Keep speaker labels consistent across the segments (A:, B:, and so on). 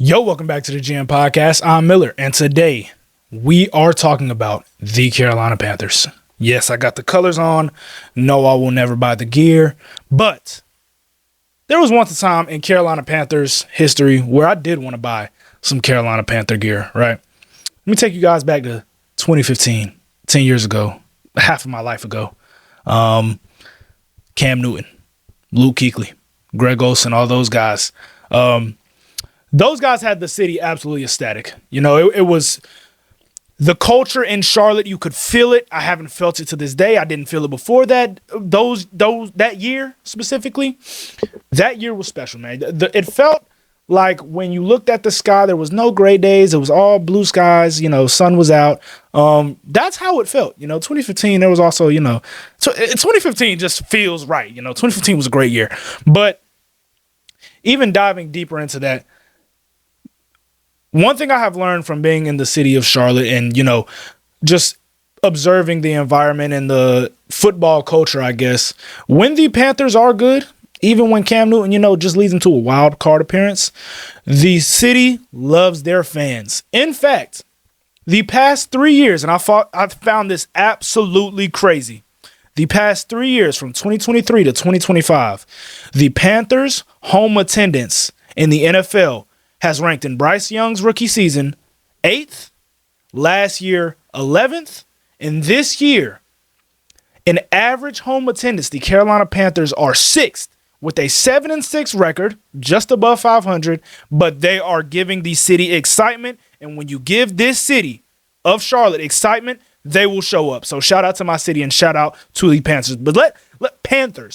A: Yo, welcome back to the GM Podcast. I'm Miller, and today we are talking about the Carolina Panthers. Yes, I got the colors on. No, I will never buy the gear, but there was once a time in Carolina Panthers history where I did want to buy some Carolina Panther gear, right? Let me take you guys back to 2015, 10 years ago, half of my life ago. Cam Newton, Luke Kuechly, Greg Olsen, all those guys. Those guys had the city absolutely ecstatic. You know, it was the culture in Charlotte. You could feel it. I haven't felt it to this day. I didn't feel it before that. That year specifically, that year was special, man. It felt like when you looked at the sky, there was no gray days. It was all blue skies. You know, sun was out. That's how it felt. You know, 2015. There was also, 2015 just feels right. You know, 2015 was a great year, but even diving deeper into that. One thing I have learned from being in the city of Charlotte and, just observing the environment and the football culture, I guess, when the Panthers are good, even when Cam Newton, just leads into a wild card appearance, the city loves their fans. In fact, the past 3 years, and I found this absolutely crazy. The past 3 years, from 2023 to 2025, the Panthers' home attendance in the NFL has ranked in Bryce Young's rookie season 8th, last year 11th, and this year, in average home attendance, the Carolina Panthers are 6th with a 7-6 record, just above 500, but they are giving the city excitement, and when you give this city of Charlotte excitement, they will show up. So shout out to my city and shout out to the Panthers.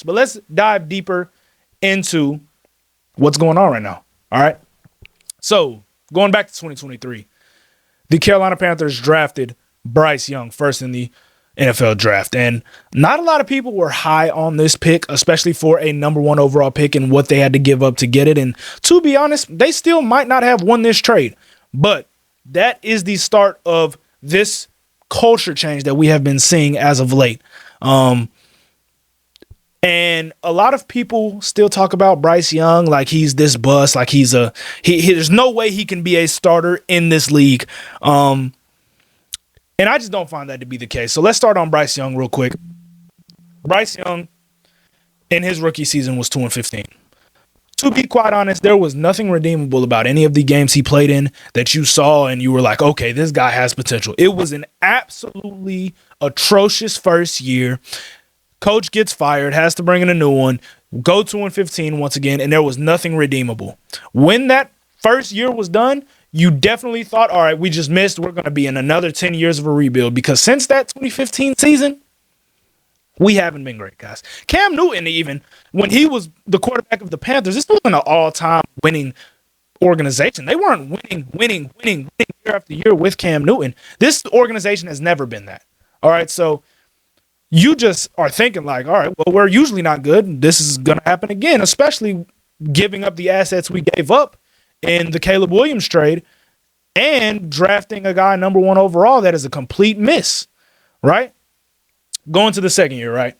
A: But let's dive deeper into what's going on right now. All right. So, going back to 2023, the Carolina Panthers drafted Bryce Young first in the NFL draft. And not a lot of people were high on this pick, especially for a number one overall pick and what they had to give up to get it. And to be honest, they still might not have won this trade. But that is the start of this culture change that we have been seeing as of late. And a lot of people still talk about Bryce Young like he's this bust, like there's no way he can be a starter in this league. And I just don't find that to be the case. So let's start on Bryce Young real quick. Bryce Young in his rookie season was 2-15. To be quite honest, there was nothing redeemable about any of the games he played in that you saw and you were like, okay, this guy has potential. It was an absolutely atrocious first year. Coach gets fired, has to bring in a new one, go 2-15 once again, and there was nothing redeemable. When that first year was done, you definitely thought, all right, we just missed. We're going to be in another 10 years of a rebuild, because since that 2015 season, we haven't been great, guys. Cam Newton, even when he was the quarterback of the Panthers, this wasn't an all-time winning organization. They weren't winning year after year with Cam Newton. This organization has never been that. All right, so you just are thinking like, all right, well, we're usually not good. This is going to happen again, especially giving up the assets we gave up in the Caleb Williams trade and drafting a guy number one overall that is a complete miss, right? Going to the second year, right?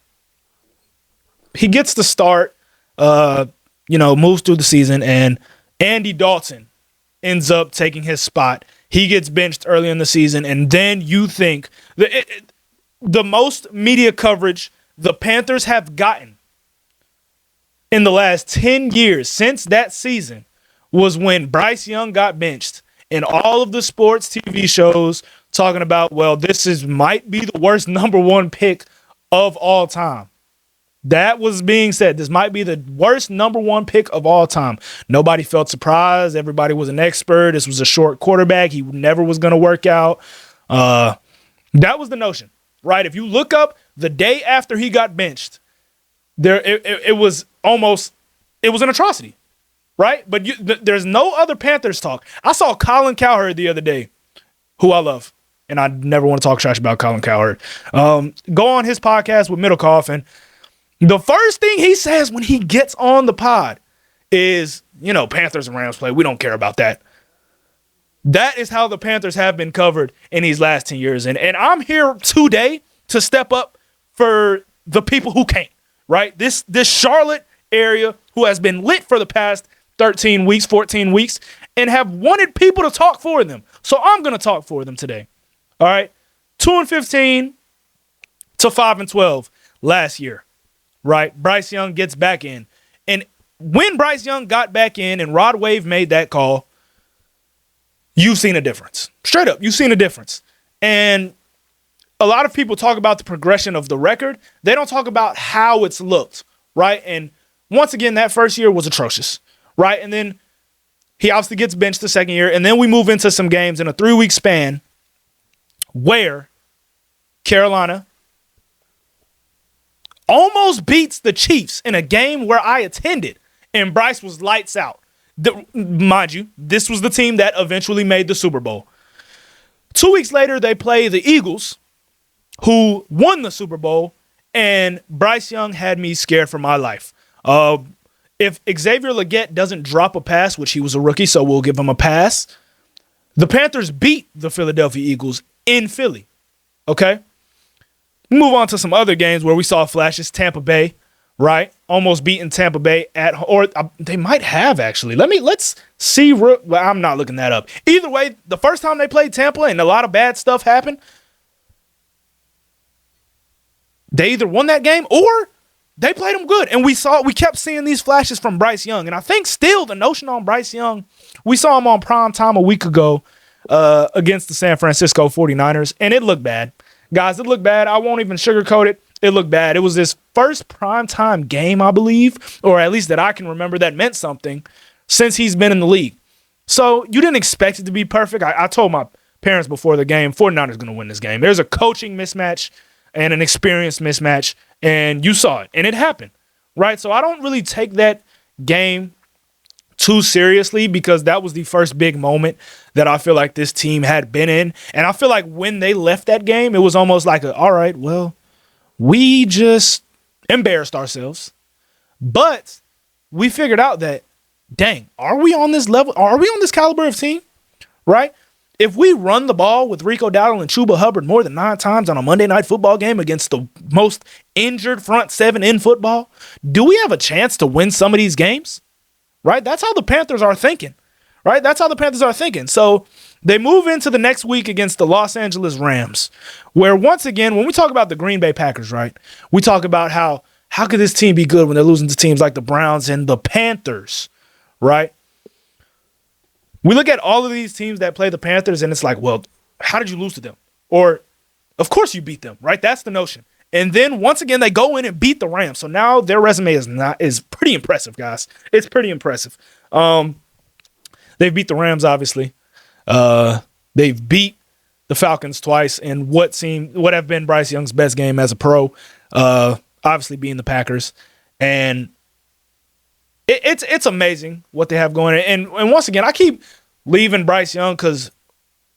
A: He gets the start, moves through the season, and Andy Dalton ends up taking his spot. He gets benched early in the season, and then you think the most media coverage the Panthers have gotten in the last 10 years since that season was when Bryce Young got benched, and all of the sports TV shows talking about, well, might be the worst number one pick of all time. That was being said. This might be the worst number one pick of all time. Nobody felt surprised. Everybody was an expert. This was a short quarterback. He never was going to work out. That was the notion. Right, if you look up the day after he got benched, it was an atrocity, right? But there's no other Panthers talk. I saw Colin Cowherd the other day, who I love, and I never want to talk trash about Colin Cowherd. Go on his podcast with Middlecoff, and the first thing he says when he gets on the pod is, Panthers and Rams play. We don't care about that. That is how the Panthers have been covered in these last 10 years. And I'm here today to step up for the people who can't, right? This Charlotte area who has been lit for the past 13 weeks, 14 weeks, and have wanted people to talk for them. So I'm going to talk for them today. All right. 2-15 to 5-12 last year. Right. Bryce Young gets back in. And when Bryce Young got back in and Rod Wave made that call, you've seen a difference. Straight up, you've seen a difference. And a lot of people talk about the progression of the record. They don't talk about how it's looked, right? And once again, that first year was atrocious, right? And then he obviously gets benched the second year. And then we move into some games in a 3-week span where Carolina almost beats the Chiefs in a game where I attended, and Bryce was lights out. Mind you, this was the team that eventually made the Super Bowl. 2 weeks later, they play the Eagles, who won the Super Bowl, and Bryce Young had me scared for my life. If Xavier Legette doesn't drop a pass, which he was a rookie, so we'll give him a pass, the Panthers beat the Philadelphia Eagles in Philly. Okay? Move on to some other games where we saw flashes. Tampa Bay, right? Almost beating Tampa Bay they might have actually. Let's see. Well, I'm not looking that up. Either way, the first time they played Tampa and a lot of bad stuff happened, they either won that game or they played them good. And we kept seeing these flashes from Bryce Young. And I think still the notion on Bryce Young, we saw him on prime time a week ago against the San Francisco 49ers, and it looked bad. Guys, it looked bad. I won't even sugarcoat it. It looked bad. It was his first primetime game, I believe, or at least that I can remember that meant something since he's been in the league. So you didn't expect it to be perfect. I told my parents before the game, 49ers going to win this game. There's a coaching mismatch and an experience mismatch, and you saw it, and it happened, right? So I don't really take that game too seriously because that was the first big moment that I feel like this team had been in. And I feel like when they left that game, it was almost like, all right, well, we just embarrassed ourselves. But we figured out that, dang, are we on this level? Are we on this caliber of team? Right? If we run the ball with Rico Dowdle and Chuba Hubbard more than 9 times on a Monday night football game against the most injured front seven in football, do we have a chance to win some of these games? Right? That's how the Panthers are thinking. Right? That's how the Panthers are thinking. So they move into the next week against the Los Angeles Rams, where once again, when we talk about the Green Bay Packers, right, we talk about how could this team be good when they're losing to teams like the Browns and the Panthers, right? We look at all of these teams that play the Panthers, and it's like, well, how did you lose to them? Or, of course you beat them, right? That's the notion. And then once again, they go in and beat the Rams. So now their resume is pretty impressive, guys. It's pretty impressive. They've beat the Rams, obviously. They've beat the Falcons twice in what have been Bryce Young's best game as a pro. Obviously being the Packers. And it's amazing what they have going. And once again, I keep leaving Bryce Young because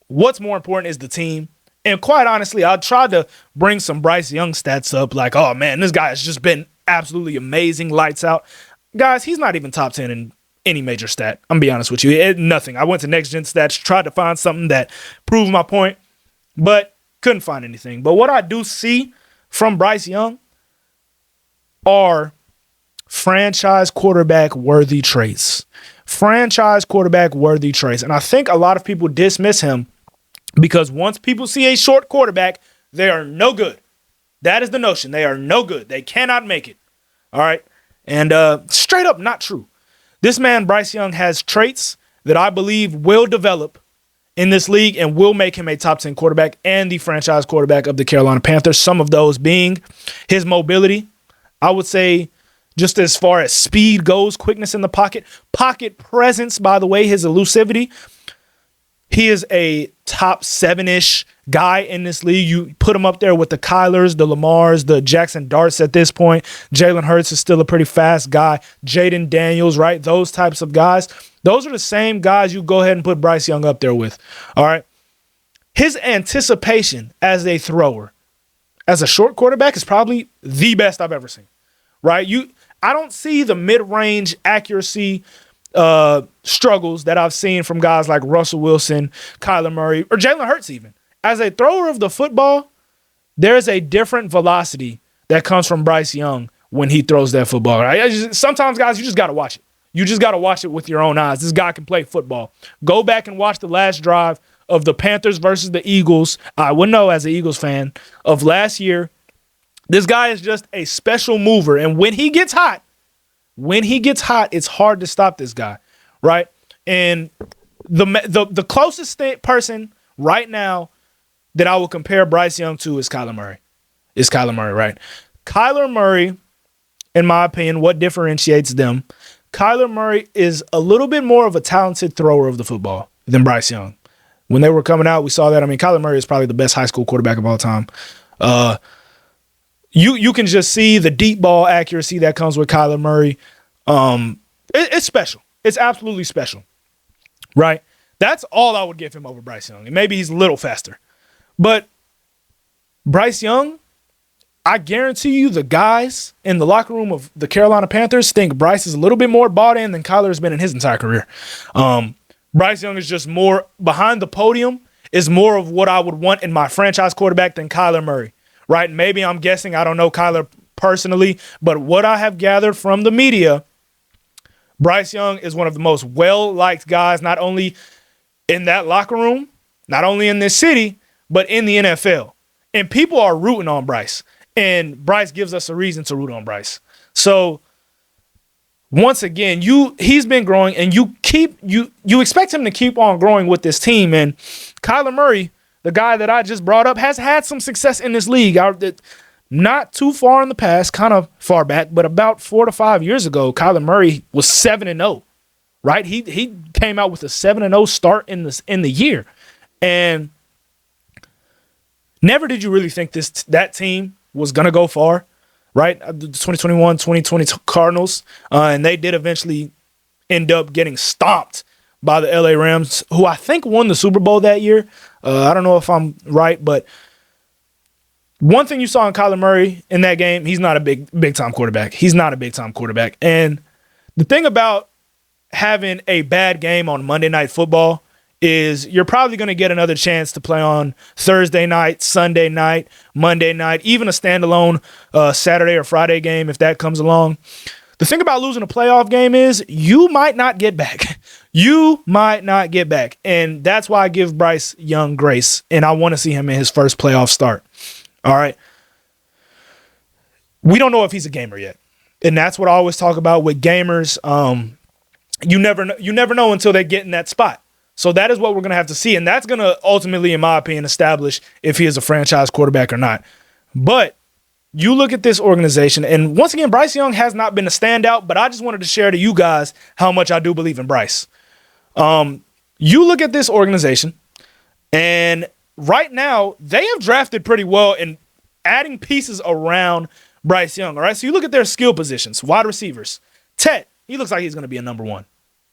A: what's more important is the team. And quite honestly, I tried to bring some Bryce Young stats up like, oh, man, this guy has just been absolutely amazing, lights out. Guys, he's not even top 10 in any major stat. I'm going to be honest with you. Nothing. I went to Next Gen Stats, tried to find something that proved my point, but couldn't find anything. But what I do see from Bryce Young are franchise quarterback worthy traits. Franchise quarterback worthy traits. And I think a lot of people dismiss him because once people see a short quarterback, they are no good. That is the notion. They are no good. They cannot make it. All right. And straight up not true. This man, Bryce Young, has traits that I believe will develop in this league and will make him a top 10 quarterback and the franchise quarterback of the Carolina Panthers. Some of those being his mobility. I would say just as far as speed goes, quickness in the pocket presence, by the way, his elusivity. He is a top 7-ish guy in this league. You put him up there with the Kylers, the Lamars, the Jackson Darts at this point. Jalen Hurts is still a pretty fast guy. Jaden Daniels, right? Those types of guys. Those are the same guys you go ahead and put Bryce Young up there with. All right. His anticipation as a thrower, as a short quarterback, is probably the best I've ever seen. Right? I don't see the mid-range accuracy struggles that I've seen from guys like Russell Wilson, Kyler Murray, or Jalen Hurts even. As a thrower of the football, there's a different velocity that comes from Bryce Young when he throws that football. Right? Sometimes, guys, you just got to watch it. You just got to watch it with your own eyes. This guy can play football. Go back and watch the last drive of the Panthers versus the Eagles. I would know as an Eagles fan of last year. This guy is just a special mover. And when he gets hot, it's hard to stop this guy, right? And the closest person right now that I would compare Bryce Young to is Kyler Murray. It's Kyler Murray, right? Kyler Murray, in my opinion, what differentiates them, Kyler Murray is a little bit more of a talented thrower of the football than Bryce Young. When they were coming out, we saw that. I mean, Kyler Murray is probably the best high school quarterback of all time. You can just see the deep ball accuracy that comes with Kyler Murray. It's special. It's absolutely special, right? That's all I would give him over Bryce Young. And maybe he's a little faster. But Bryce Young, I guarantee you the guys in the locker room of the Carolina Panthers think Bryce is a little bit more bought in than Kyler has been in his entire career. Bryce Young is just more behind the podium, is more of what I would want in my franchise quarterback than Kyler Murray, right? Maybe I'm guessing. I don't know Kyler personally, but what I have gathered from the media, Bryce Young is one of the most well-liked guys, not only in that locker room, not only in this city, but in the NFL. And people are rooting on Bryce. And Bryce gives us a reason to root on Bryce. So once again, he's been growing, and you expect him to keep on growing with this team. And Kyler Murray, the guy that I just brought up, has had some success in this league. Not too far in the past, kind of far back, but about 4 to 5 years ago, Kyler Murray was 7-0, right? He came out with a 7-0 start in the year. And never did you really think that team was going to go far, right? The 2021-2020 Cardinals, and they did eventually end up getting stomped by the LA Rams, who I think won the Super Bowl that year. I don't know if I'm right, but one thing you saw in Kyler Murray in that game, he's not a big-time quarterback. He's not a big-time quarterback. And the thing about having a bad game on Monday Night Football is you're probably going to get another chance to play on Thursday night, Sunday night, Monday night, even a standalone Saturday or Friday game if that comes along. The thing about losing a playoff game is you might not get back. You might not get back. And that's why I give Bryce Young grace, and I want to see him in his first playoff start. All right. We don't know if he's a gamer yet. And that's what I always talk about with gamers. You never know until they get in that spot. So that is what we're going to have to see. And that's going to ultimately, in my opinion, establish if he is a franchise quarterback or not. But you look at this organization, and once again, Bryce Young has not been a standout, but I just wanted to share to you guys how much I do believe in Bryce. You look at this organization, and right now, they have drafted pretty well in adding pieces around Bryce Young. All right, so you look at their skill positions, wide receivers. Tet, he looks like he's going to be a number one.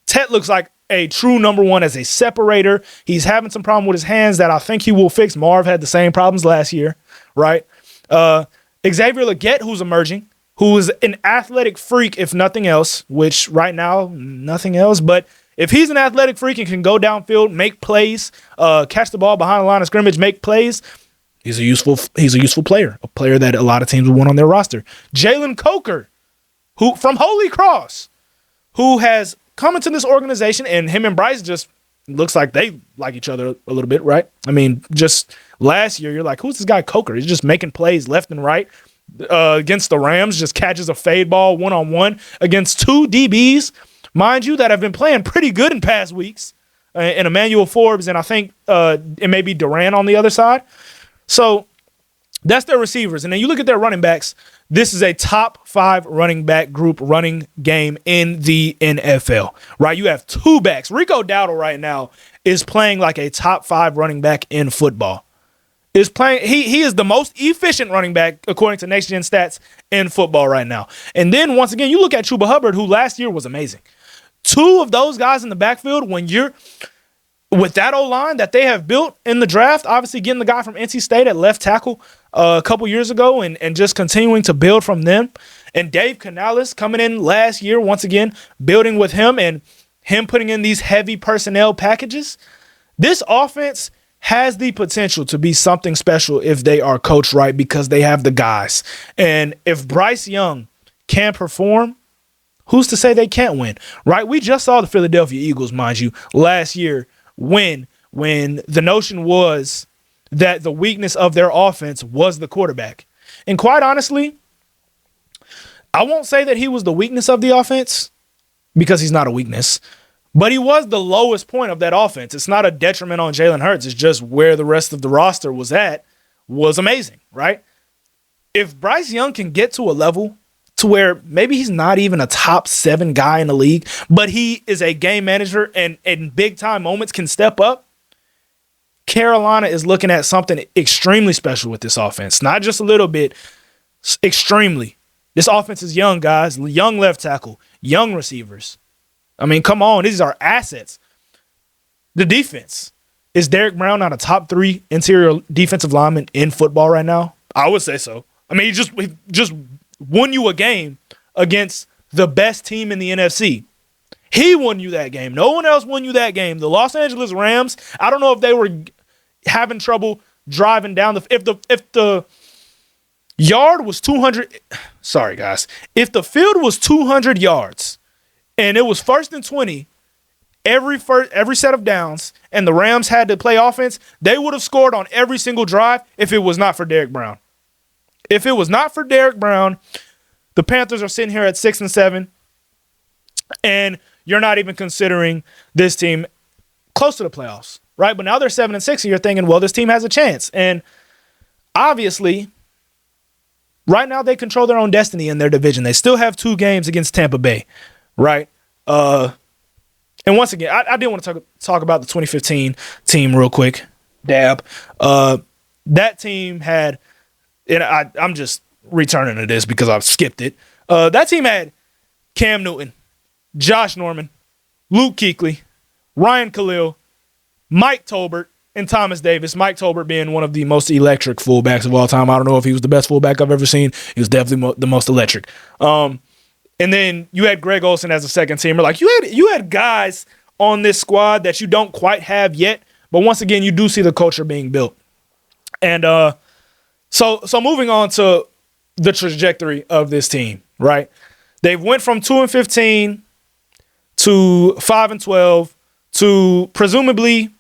A: Tet looks like a true number one as a separator. He's having some problem with his hands that I think he will fix. Marv had the same problems last year, right? Xavier Legette, who's emerging, who is an athletic freak, if nothing else, which right now, nothing else. But if he's an athletic freak and can go downfield, make plays, catch the ball behind the line of scrimmage, make plays, he's a useful player, a player that a lot of teams would want on their roster. Jalen Coker, who from Holy Cross, who has come into this organization, and him and Bryce just looks like they like each other a little bit, right? I mean, just last year, you're like, who's this guy Coker? He's just making plays left and right against the Rams, just catches a fade ball one-on-one against two DBs, mind you, that have been playing pretty good in past weeks, and Emmanuel Forbes, and I think it may be Durant on the other side. So that's their receivers. And then you look at their running backs. This is a top 5 running back group running game in the NFL, right? You have 2 backs. Rico Dowdle right now is playing like a top 5 running back in football. He is the most efficient running back, according to Next Gen Stats, in football right now. And then, once again, you look at Chuba Hubbard, who last year was amazing. 2 of those guys in the backfield, when you're with that O-line that they have built in the draft, obviously getting the guy from NC State at left tackle a couple years ago and just continuing to build from them. And Dave Canales coming in last year, once again, building with him and him putting in these heavy personnel packages. This offense has the potential to be something special if they are coached right because they have the guys. And if Bryce Young can perform, who's to say they can't win, right? We just saw the Philadelphia Eagles, mind you, last year win when the notion was that the weakness of their offense was the quarterback. And quite honestly, I won't say that he was the weakness of the offense because he's not a weakness, but he was the lowest point of that offense. It's not a detriment on Jalen Hurts. It's just where the rest of the roster was at was amazing, right? If Bryce Young can get to a level to where maybe he's not even a top 7 guy in the league, but he is a game manager and in big time moments can step up, Carolina is looking at something extremely special with this offense. Not just a little bit, extremely. This offense is young, guys. Young left tackle, young receivers. I mean, come on. These are assets. The defense. Is Derek Brown not a top 3 interior defensive lineman in football right now? I would say so. I mean, he just won you a game against the best team in the NFC. He won you that game. No one else won you that game. The Los Angeles Rams, I don't know if they were having trouble driving down if the yard was 200. Sorry, guys. If the field was 200 yards and it was 1st and 20 every set of downs and the Rams had to play offense, they would have scored on every single drive if it was not for Derek Brown. If it was not for Derek Brown, the Panthers are sitting here at 6-7, and you're not even considering this team close to the playoffs, right? But now they're 7-6, and you're thinking, well, this team has a chance. And obviously, right now they control their own destiny in their division. They still have 2 games against Tampa Bay, right? And once again, I did want to talk about the 2015 team real quick. Dab. That team had, and I'm just returning to this because I've skipped it. That team had Cam Newton, Josh Norman, Luke Kuechly, Ryan Khalil, Mike Tolbert, and Thomas Davis. Mike Tolbert being one of the most electric fullbacks of all time. I don't know if he was the best fullback I've ever seen. He was definitely the most electric. And then you had Greg Olsen as a second teamer. Like you had guys on this squad that you don't quite have yet, but once again, you do see the culture being built. And so moving on to the trajectory of this team, right? They've went from 2-15 to 5-12 to presumably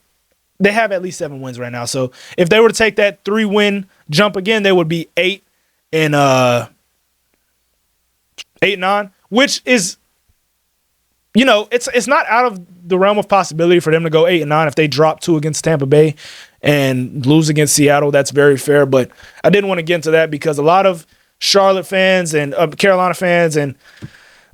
A: they have at least 7 wins right now. So if they were to take that 3-win jump again, they would be 8-9, which is, you know, it's not out of the realm of possibility for them to go 8-9 if they drop 2 against Tampa Bay and lose against Seattle. That's very fair, but I didn't want to get into that because a lot of Charlotte fans and Carolina fans, and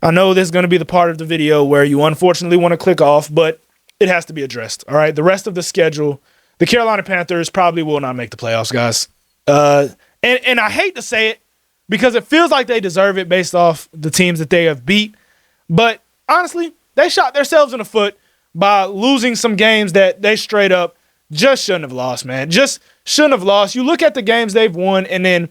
A: I know this is going to be the part of the video where you unfortunately want to click off, but it has to be addressed. All right, the rest of the schedule, the Carolina Panthers probably will not make the playoffs, guys. And I hate to say it because it feels like they deserve it based off the teams that they have beat, but honestly, they shot themselves in the foot by losing some games that they straight up just shouldn't have lost, man. Just shouldn't have lost. You look at the games they've won, and then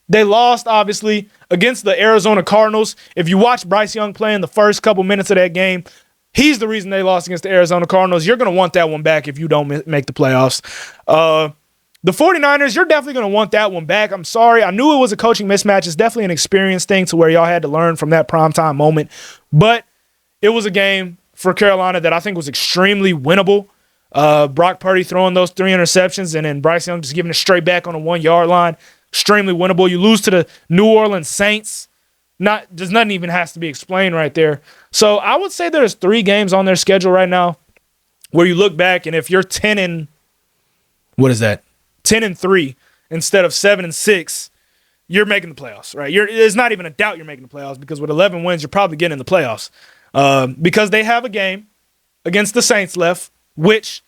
A: they lost, obviously, against the Arizona Cardinals. If you watch Bryce Young play in the first couple minutes of that game, he's the reason they lost against the Arizona Cardinals. You're going to want that one back if you don't make the playoffs. The 49ers, you're definitely going to want that one back. I'm sorry. I knew it was a coaching mismatch. It's definitely an experience thing to where y'all had to learn from that primetime moment. But it was a game for Carolina that I think was extremely winnable. Brock Purdy throwing those 3 interceptions and then Bryce Young just giving it straight back on the 1-yard line. Extremely winnable. You lose to the New Orleans Saints. There's nothing even has to be explained right there. So I would say there's 3 games on their schedule right now where you look back and if you're 10-3 instead of 7-6, you're making the playoffs, right? There's not even a doubt you're making the playoffs because with 11 wins, you're probably getting in the playoffs. Because they have a game against the Saints left, which,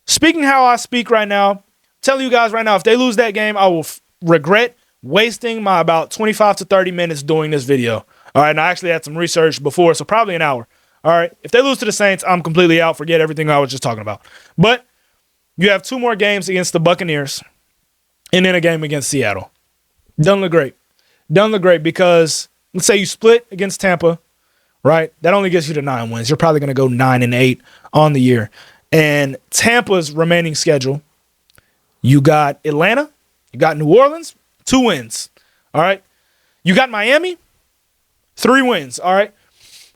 A: speaking how I speak right now, telling you guys right now, if they lose that game, I will regret wasting my about 25 to 30 minutes doing this video. All right, and I actually had some research before, so probably an hour. All right, if they lose to the Saints, I'm completely out. Forget everything I was just talking about. But you have 2 more games against the Buccaneers and then a game against Seattle. Doesn't look great. Doesn't look great because let's say you split against Tampa, right? That only gets you to 9 wins. You're probably going to go 9-8 on the year. And Tampa's remaining schedule, you got Atlanta, you got New Orleans, 2 wins. All right. You got Miami, 3 wins. All right.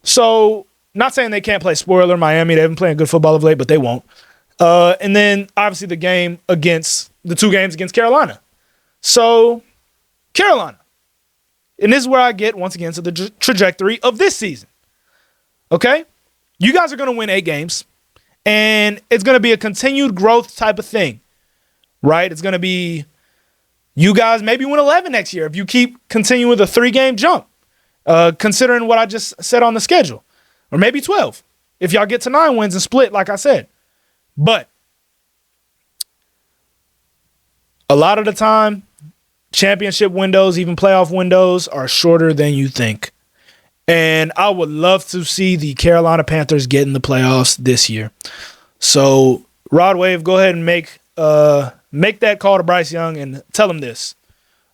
A: So, not saying they can't play spoiler Miami. They've been playing good football of late, but they won't. And then, obviously, the 2 games against Carolina. So, Carolina. And this is where I get, once again, to the trajectory of this season. Okay? You guys are going to win 8 games. And it's going to be a continued growth type of thing. Right? It's going to be, you guys maybe win 11 next year if you keep continuing with a 3-game jump. Considering what I just said on the schedule. Or maybe 12. If y'all get to 9 wins and split, like I said. But a lot of the time, championship windows, even playoff windows, are shorter than you think. And I would love to see the Carolina Panthers get in the playoffs this year. So, Rod Wave, go ahead and make that call to Bryce Young and tell him this.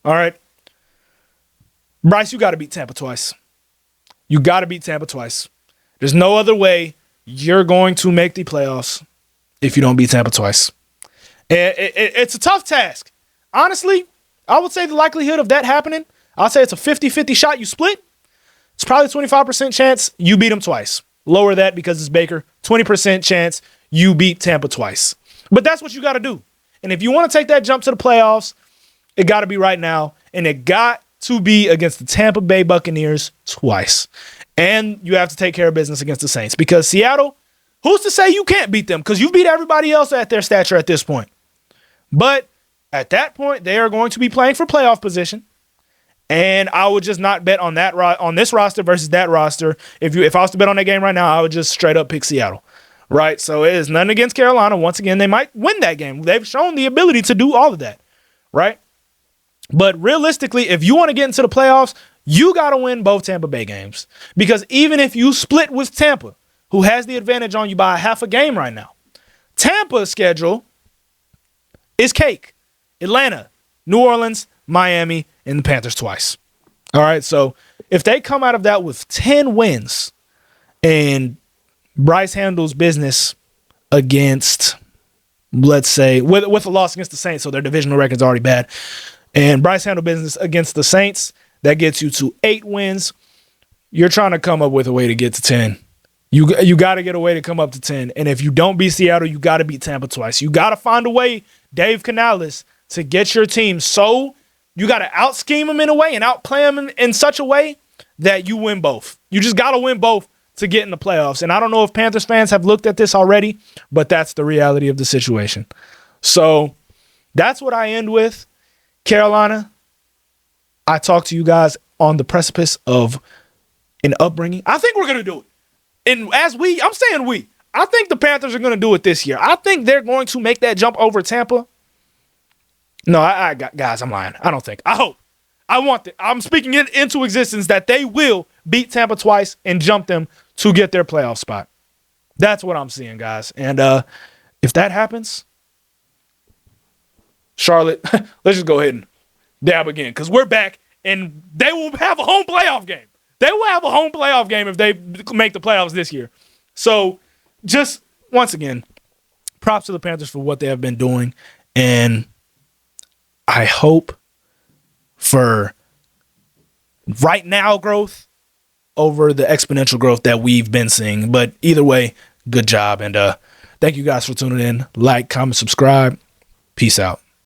A: All right? Bryce, you got to beat Tampa twice. You got to beat Tampa twice. There's no other way you're going to make the playoffs if you don't beat Tampa twice. It's a tough task. Honestly, I would say the likelihood of that happening, I'll say it's a 50-50 shot you split. It's probably a 25% chance you beat them twice. Lower that because it's Baker. 20% chance you beat Tampa twice. But that's what you got to do. And if you want to take that jump to the playoffs, it got to be right now. And it got to be against the Tampa Bay Buccaneers twice. And you have to take care of business against the Saints. Because Seattle, who's to say you can't beat them? Because you've beat everybody else at their stature at this point. But at that point, they are going to be playing for playoff position. And I would just not bet on that on this roster versus that roster. If I was to bet on that game right now, I would just straight up pick Seattle. Right? So it is nothing against Carolina. Once again, they might win that game. They've shown the ability to do all of that. Right? But realistically, if you want to get into the playoffs, you got to win both Tampa Bay games. Because even if you split with Tampa, who has the advantage on you by half a game right now, Tampa's schedule is cake. Atlanta, New Orleans, Miami, and the Panthers twice. All right, so if they come out of that with 10 wins and Bryce handles business against, let's say, with a loss against the Saints, so their divisional record's already bad, and Bryce handled business against the Saints, that gets you to 8 wins. You're trying to come up with a way to get to 10. You got to get a way to come up to 10. And if you don't beat Seattle, you got to beat Tampa twice. You got to find a way, Dave Canales, to get your team so you got to out-scheme them in a way and outplay them in such a way that you win both. You just got to win both to get in the playoffs. And I don't know if Panthers fans have looked at this already, but that's the reality of the situation. So that's what I end with. Carolina, I talk to you guys on the precipice of an upbringing. I think we're going to do it. And I'm saying we. I think the Panthers are going to do it this year. I think they're going to make that jump over Tampa. No, guys, I'm lying. I don't think. I hope. I want it. I'm speaking it into existence that they will beat Tampa twice and jump them to get their playoff spot. That's what I'm seeing, guys. And if that happens, Charlotte, let's just go ahead and dab again because we're back and they will have a home playoff game. They will have a home playoff game if they make the playoffs this year. So just once again, props to the Panthers for what they have been doing. And I hope for right now growth over the exponential growth that we've been seeing. But either way, good job. And thank you guys for tuning in. Like, comment, subscribe. Peace out.